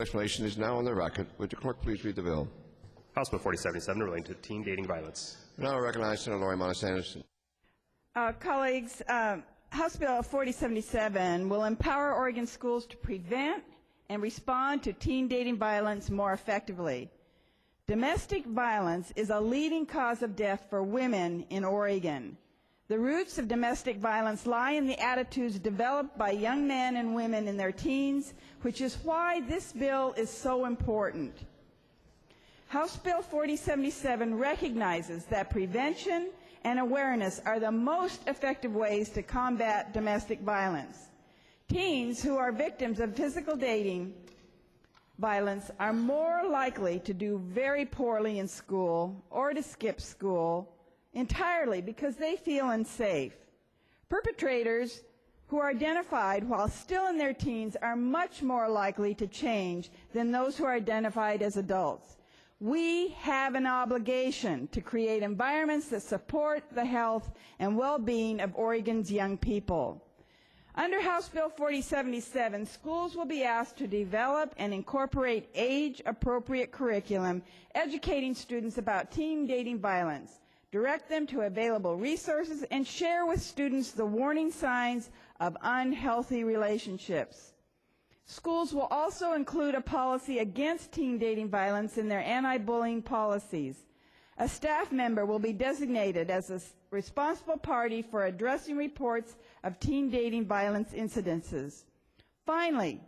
Explanation is now on the record. Would the clerk please read the bill? House Bill 4077 relating to teen dating violence. Now I recognize Senator Monnes Anderson. Colleagues, House Bill 4077 will empower Oregon schools to prevent and respond to teen dating violence more effectively. Domestic violence is a leading cause of death for women in Oregon. The roots of domestic violence lie in the attitudes developed by young men and women in their teens, which is why this bill is so important. House Bill 4077 recognizes that prevention and awareness are the most effective ways to combat domestic violence. Teens who are victims of physical dating violence are more likely to do very poorly in school or to skip school entirely because they feel unsafe. Perpetrators who are identified while still in their teens are much more likely to change than those who are identified as adults. We have an obligation to create environments that support the health and well-being of Oregon's young people. Under House Bill 4077, schools will be asked to develop and incorporate age-appropriate curriculum educating students about teen dating violence, direct them to available resources, and share with students the warning signs of unhealthy relationships. Schools will also include a policy against teen dating violence in their anti-bullying policies. A staff member will be designated as a responsible party for addressing reports of teen dating violence incidences. Finally,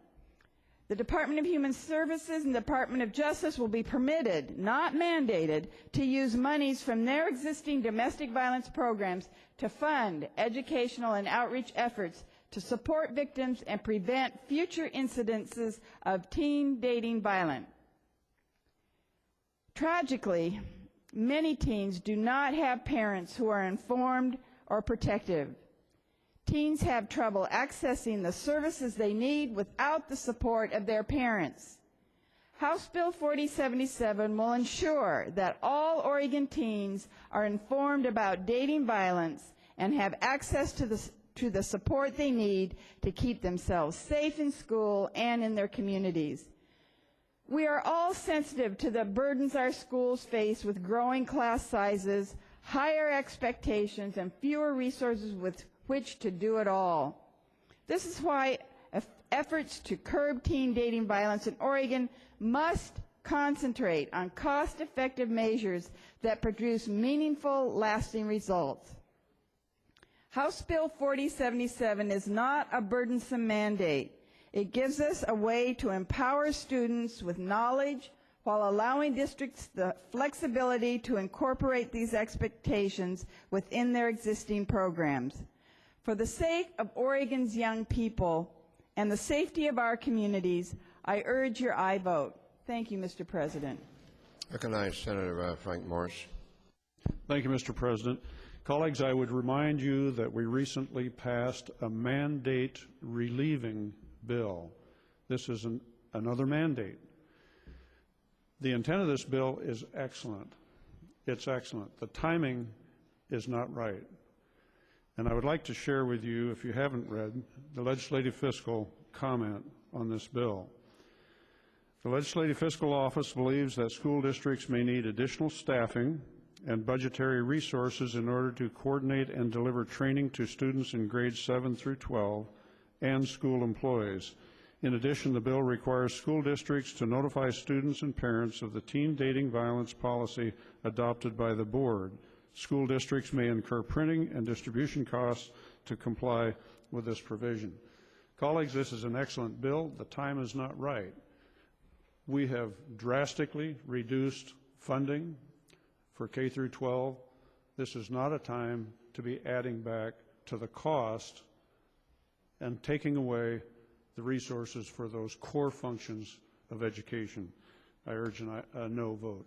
the Department of Human Services and the Department of Justice will be permitted, not mandated, to use monies from their existing domestic violence programs to fund educational and outreach efforts to support victims and prevent future incidences of teen dating violence. Tragically, many teens do not have parents who are informed or protective. Teens have trouble accessing the services they need without the support of their parents. House Bill 4077 will ensure that all Oregon teens are informed about dating violence and have access to the support they need to keep themselves safe in school and in their communities. We are all sensitive to the burdens our schools face with growing class sizes, higher expectations, and fewer resources with which to do it all. This is why efforts to curb teen dating violence in Oregon must concentrate on cost-effective measures that produce meaningful, lasting results. House Bill 4077 is not a burdensome mandate. It gives us a way to empower students with knowledge while allowing districts the flexibility to incorporate these expectations within their existing programs. For the sake of Oregon's young people and the safety of our communities, I urge your aye vote. Thank you, Mr. President. I recognize Senator Frank Morris. Thank you, Mr. President. Colleagues, I would remind you that we recently passed a mandate relieving bill. This is another mandate. The intent of this bill is excellent. It's excellent. The timing is not right. And I would like to share with you, if you haven't read, the legislative fiscal comment on this bill. The Legislative Fiscal Office believes that school districts may need additional staffing and budgetary resources in order to coordinate and deliver training to students in grades 7 through 12 and school employees. In addition, the bill requires school districts to notify students and parents of the teen dating violence policy adopted by the board. School districts may incur printing and distribution costs to comply with this provision. Colleagues, this is an excellent bill. The time is not right. We have drastically reduced funding for K through 12. This is not a time to be adding back to the cost and taking away the resources for those core functions of education. I urge a no vote.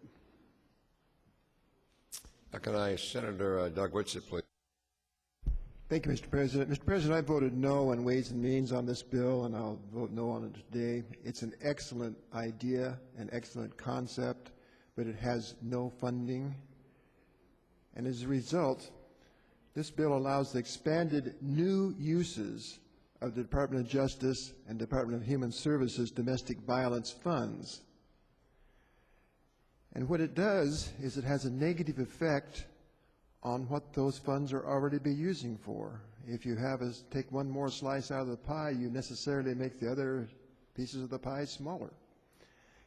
Recognize Senator Doug Whitsitt, please. Thank you, Mr. President. Mr. President, I voted no on Ways and Means on this bill, and I'll vote no on it today. It's an excellent idea, an excellent concept, but it has no funding. And as a result, this bill allows the expanded new uses of the Department of Justice and Department of Human Services domestic violence funds. And what it does is it has a negative effect on what those funds are already be using for. If you take one more slice out of the pie, you necessarily make the other pieces of the pie smaller.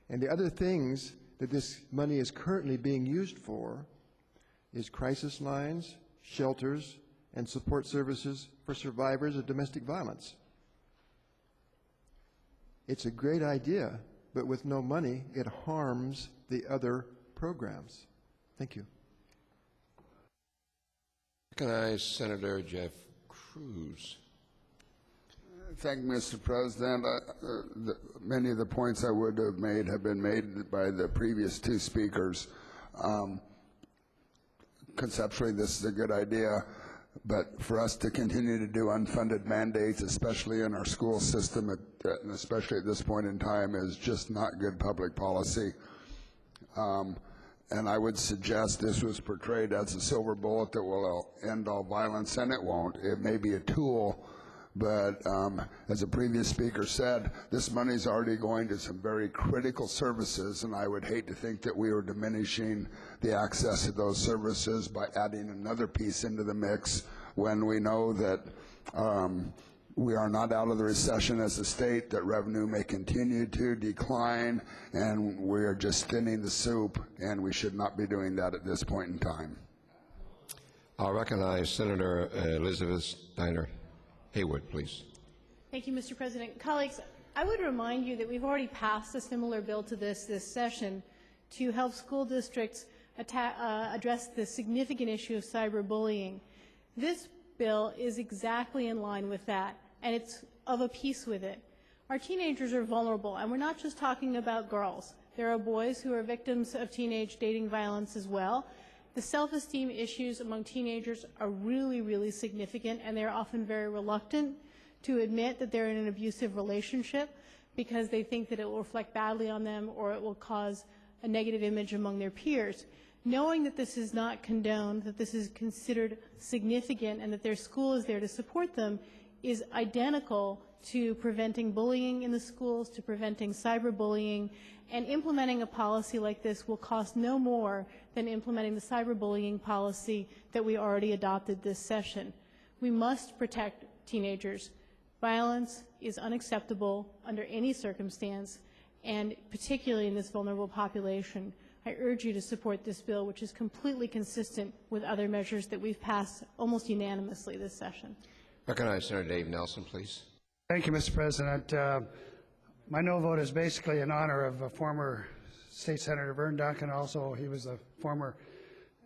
And the other things that this money is currently being used for is crisis lines, shelters, and support services for survivors of domestic violence. It's a great idea, but with no money, it harms the other programs. Thank you. Recognize Senator Jeff Cruz. Thank you, Mr. President. Many of the points I would have made have been made by the previous two speakers. Conceptually, this is a good idea, but for us to continue to do unfunded mandates, especially in our school system, and especially at this point in time, is just not good public policy. And I would suggest this was portrayed as a silver bullet that will end all violence, and it won't. It may be a tool, but as a previous speaker said, this money is already going to some very critical services, and I would hate to think that we are diminishing the access to those services by adding another piece into the mix when we know that we are not out of the recession as a state, that revenue may continue to decline, and we are just thinning the soup, and we should not be doing that at this point in time. I'll recognize Senator Elizabeth Steiner Haywood, please. Thank you, Mr. President. Colleagues, I would remind you that we've already passed a similar bill to this session to help school districts address the significant issue of cyberbullying. This bill is exactly in line with that, and it's of a piece with it. Our teenagers are vulnerable, and we're not just talking about girls. There are boys who are victims of teenage dating violence as well. The self-esteem issues among teenagers are really, really significant, and they're often very reluctant to admit that they're in an abusive relationship because they think that it will reflect badly on them or it will cause a negative image among their peers. Knowing that this is not condoned, that this is considered significant, and that their school is there to support them is identical to preventing bullying in the schools, to preventing cyberbullying, and implementing a policy like this will cost no more than implementing the cyberbullying policy that we already adopted this session. We must protect teenagers. Violence is unacceptable under any circumstance, and particularly in this vulnerable population. I urge you to support this bill, which is completely consistent with other measures that we've passed almost unanimously this session. Recognize Senator Dave Nelson, please. Thank you, Mr. President. My no vote is basically in honor of a former State Senator Vern Duncan. Also, he was a former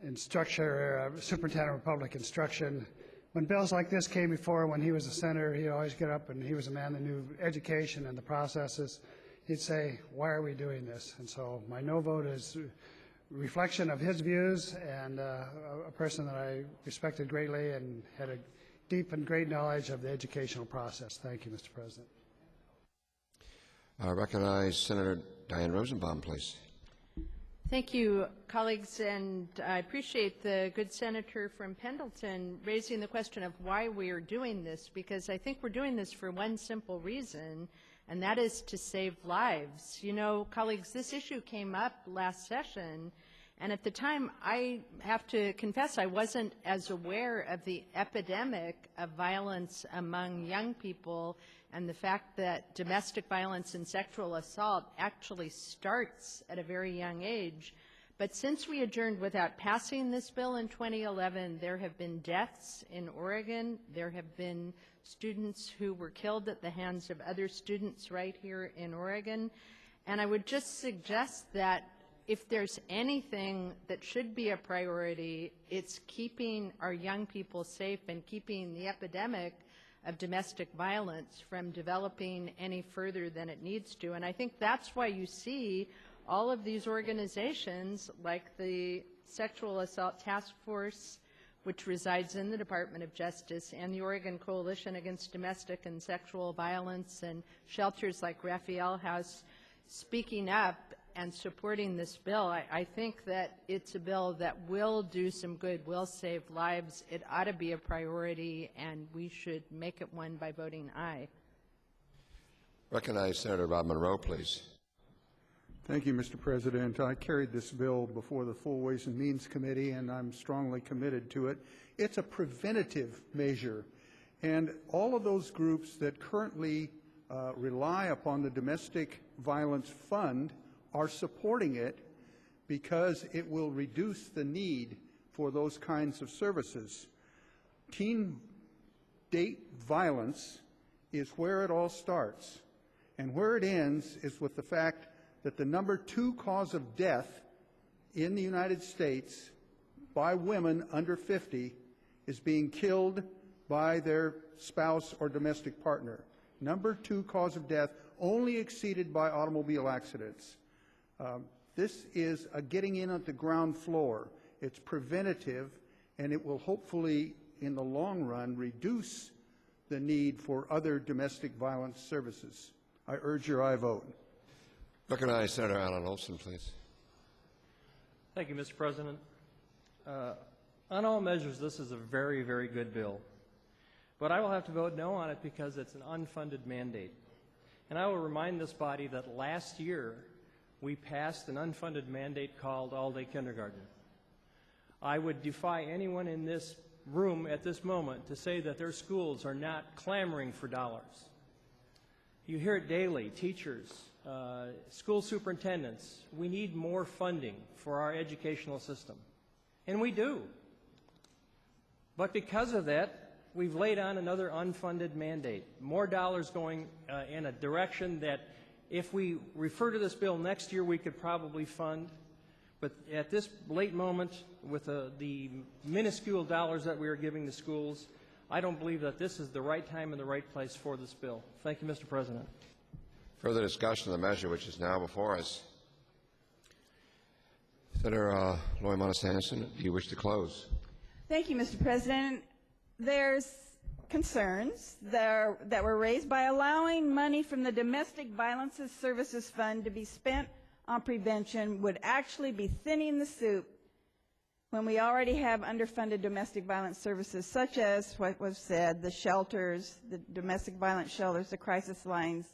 superintendent of public instruction. When bills like this came before, when he was a senator, he'd always get up, and he was a man that knew education and the processes. He'd say, why are we doing this? And so my no vote is a reflection of his views, and a person that I respected greatly and had a deep and great knowledge of the educational process. Thank you, Mr. President. Recognize Senator Diane Rosenbaum, please. Thank you, colleagues, and I appreciate the good senator from Pendleton raising the question of why we are doing this, because I think we're doing this for one simple reason, and that is to save lives. You know, colleagues, this issue came up last session, and at the time, I have to confess, I wasn't as aware of the epidemic of violence among young people and the fact that domestic violence and sexual assault actually starts at a very young age. But since we adjourned without passing this bill in 2011, there have been deaths in Oregon. There have been students who were killed at the hands of other students right here in Oregon. And I would just suggest that if there's anything that should be a priority, it's keeping our young people safe and keeping the epidemic of domestic violence from developing any further than it needs to. And I think that's why you see all of these organizations like the Sexual Assault Task Force, which resides in the Department of Justice, and the Oregon Coalition Against Domestic and Sexual Violence, and shelters like Raphael House speaking up and supporting this bill. I think that it's a bill that will do some good, will save lives. It ought to be a priority, and we should make it one by voting aye. Recognize Senator Rob Monroe, please. Thank you, Mr. President. I carried this bill before the Full Ways and Means Committee, and I'm strongly committed to it. It's a preventative measure, and all of those groups that currently rely upon the Domestic Violence Fund are supporting it because it will reduce the need for those kinds of services. Teen date violence is where it all starts, and where it ends is with the fact that the number 2 cause of death in the United States by women under 50 is being killed by their spouse or domestic partner. Number 2 cause of death, only exceeded by automobile accidents. This is a getting in at the ground floor. It's preventative, and it will hopefully, in the long run, reduce the need for other domestic violence services. I urge your aye vote. Recognize Senator Alan Olson, please. Thank you, Mr. President. On all measures, this is a very, very good bill. But I will have to vote no on it because it's an unfunded mandate. And I will remind this body that last year we passed an unfunded mandate called all-day kindergarten. I would defy anyone in this room at this moment to say that their schools are not clamoring for dollars. You hear it daily, teachers, school superintendents. We need more funding for our educational system. And we do. But because of that, we've laid on another unfunded mandate. More dollars going in a direction that if we refer to this bill next year, we could probably fund. But at this late moment, with the minuscule dollars that we are giving to schools, I don't believe that this is the right time and the right place for this bill. Thank you, Mr. President. Further discussion of the measure which is now before us. Senator Monnes Anderson, do you wish to close? Thank you, Mr. President. There's concerns that were raised by allowing money from the Domestic Violence Services Fund to be spent on prevention would actually be thinning the soup when we already have underfunded domestic violence services, such as what was said, the shelters, the domestic violence shelters, the crisis lines.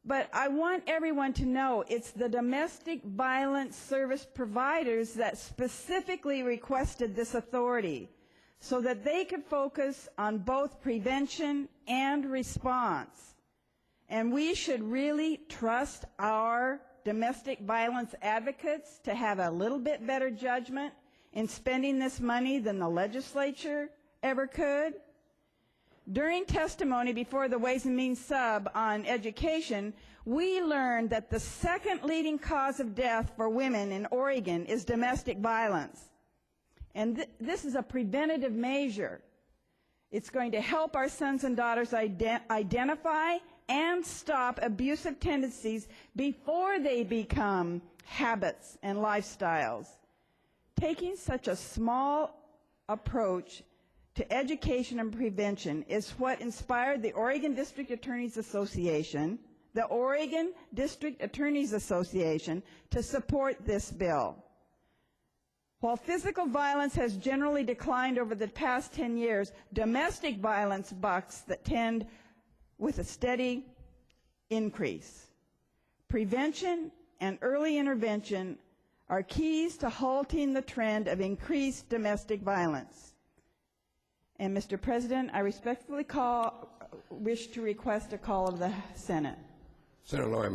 But I want everyone to know it's the domestic violence service providers that specifically requested this authority so that they could focus on both prevention and response. And we should really trust our domestic violence advocates to have a little bit better judgment in spending this money than the legislature ever could. During testimony before the Ways and Means Sub on education, we learned that the second leading cause of death for women in Oregon is domestic violence. And this is a preventative measure. It's going to help our sons and daughters identify and stop abusive tendencies before they become habits and lifestyles. Taking such a small approach to education and prevention is what inspired the Oregon District Attorneys Association, the Oregon District Attorneys Association, to support this bill. While physical violence has generally declined over the past 10 years, domestic violence bucks that tend with a steady increase. Prevention and early intervention are keys to halting the trend of increased domestic violence. And, Mr. President, I respectfully wish to request a call of the Senate. Senator Monnes.